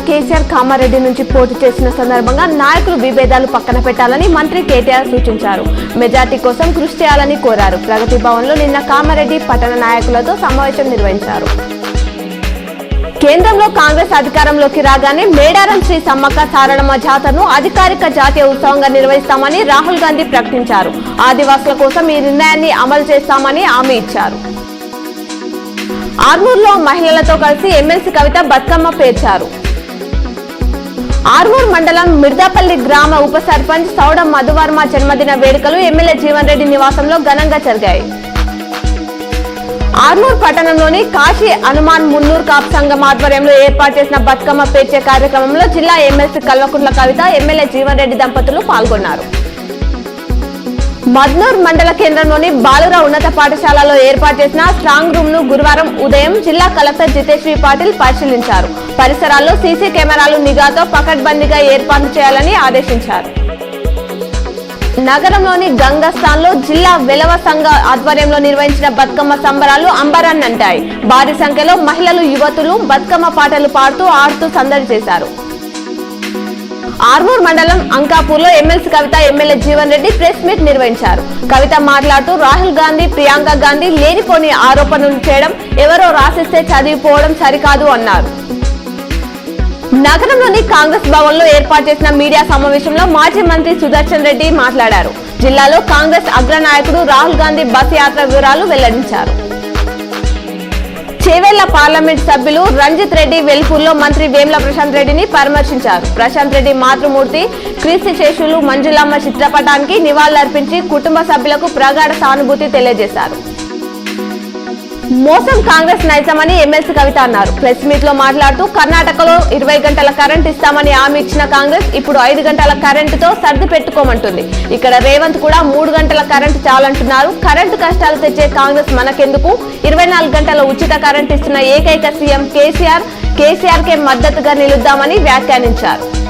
కేసీఆర్ కామారెడ్డి నుంచి పోటీ చేసిన సందర్భంగా నాయకులు విభేదాలు పక్కన పెట్టాలని మంత్రి కేటీఆర్ సూచించారు. మెజార్టీ కోసం కృషి చేయాలని కోరారు. ప్రగతి భవన్ లో నిన్న కామారెడ్డి పట్టణ నాయకులతో సమావేశం నిర్వహించారు. కేంద్రంలో కాంగ్రెస్ అధికారంలోకి రాగానే మేడారం శ్రీ సమ్మక్క సారలమ్మ జాతరను అధికారిక జాతీయ ఉత్సవంగా నిర్వహిస్తామని రాహుల్ గాంధీ ప్రకటించారు. ఆదివాసుల కోసం ఈ నిర్ణయాన్ని అమలు చేస్తామని హామీ ఇచ్చారు. ఆర్మూర్లో మహిళలతో కలిసి ఎమ్మెల్సీ కవిత బతుకమ్మ పేర్చారు. ఆర్మూర్ మండలం మిర్దాపల్లి గ్రామ ఉప సర్పంచ్ సౌడం మధువర్మ జన్మదిన వేడుకలు ఎమ్మెల్యే జీవన్ రెడ్డి నివాసంలో ఘనంగా జరిగాయి. ఆర్మూర్ పట్టణంలోని కాశీ హనుమాన్ మున్నూర్ కాపు సంఘం ఆధ్వర్యంలో ఏర్పాటు చేసిన బతుకమ్మ పేర్చే కార్యక్రమంలో జిల్లా ఎమ్మెల్సీ కల్వకుంట్ల కవిత, ఎమ్మెల్యే జీవన్ రెడ్డి దంపతులు పాల్గొన్నారు. మద్నూర్ మండల కేంద్రంలోని బాలుర ఉన్నత పాఠశాలలో ఏర్పాటు చేసిన స్ట్రాంగ్ రూమ్ ను గురువారం ఉదయం జిల్లా కలెక్టర్ జితేశ్వరి పాటిల్ పరిశీలించారు. పరిసరాల్లో సీసీ కెమెరాలు నిఘాతో పకడ్బందీగా ఏర్పాటు చేయాలని ఆదేశించారు. నగరంలోని గంగస్థాన్ లో జిల్లా వెలవ సంఘ ఆధ్వర్యంలో నిర్వహించిన బతుకమ్మ సంబరాలు అంబరాన్నంటాయి. భారీ సంఖ్యలో మహిళలు, యువతులు బతుకమ్మ పాటలు పాడుతూ ఆడుతూ సందడి చేశారు. ఆర్మూర్ మండలం అంకాపూర్ లో MLC Kavitha, MLA Jeevan Reddy press meet నిర్వహించారు. కవిత మాట్లాడుతూ రాహుల్ గాంధీ, ప్రియాంక గాంధీ లేనిపోని ఆరోపణలు చేయడం, ఎవరో రాసిస్తే చదివిపోవడం సరికాదు అన్నారు. నగరంలోని కాంగ్రెస్ భవన్ లో ఏర్పాటు చేసిన మీడియా సమావేశంలో మాజీ మంత్రి సుదర్శన్ రెడ్డి మాట్లాడారు. జిల్లాలో కాంగ్రెస్ అగ్రనాయకుడు రాహుల్ గాంధీ బస్ యాత్ర వివరాలు వెల్లడించారు. చేవెళ్ల పార్లమెంట్ సభ్యులు రంజిత్ రెడ్డి వెల్పూర్లో మంత్రి వేముల ప్రశాంత్ రెడ్డిని పరామర్శించారు. ప్రశాంత్ రెడ్డి మాతృమూర్తి క్రీస్తు శేషులు మంజులమ్మ చిత్రపటానికి నివాళులర్పించి కుటుంబ సభ్యులకు ప్రగాఢ సానుభూతి తెలియజేశారు. మోసం కాంగ్రెస్ నైజమని ఎమ్మెల్సీ కవిత అన్నారు. ప్రెస్ మీట్ లో మాట్లాడుతూ కర్ణాటకలో 20 గంటల కరెంట్ ఇస్తామని హామీ ఇచ్చిన కాంగ్రెస్ ఇప్పుడు 5 గంటల కరెంటుతో సర్ది పెట్టుకోమంటుంది. ఇక్కడ రేవంత్ కూడా 3 గంటల కరెంటు చాలంటున్నారు. కరెంటు కష్టాలు తెచ్చే కాంగ్రెస్ మనకెందుకు? 24 గంటల ఉచిత కరెంట్ ఇస్తున్న ఏకైక సీఎం కేసీఆర్ కే మద్దతుగా నిలుద్దామని వ్యాఖ్యానించారు.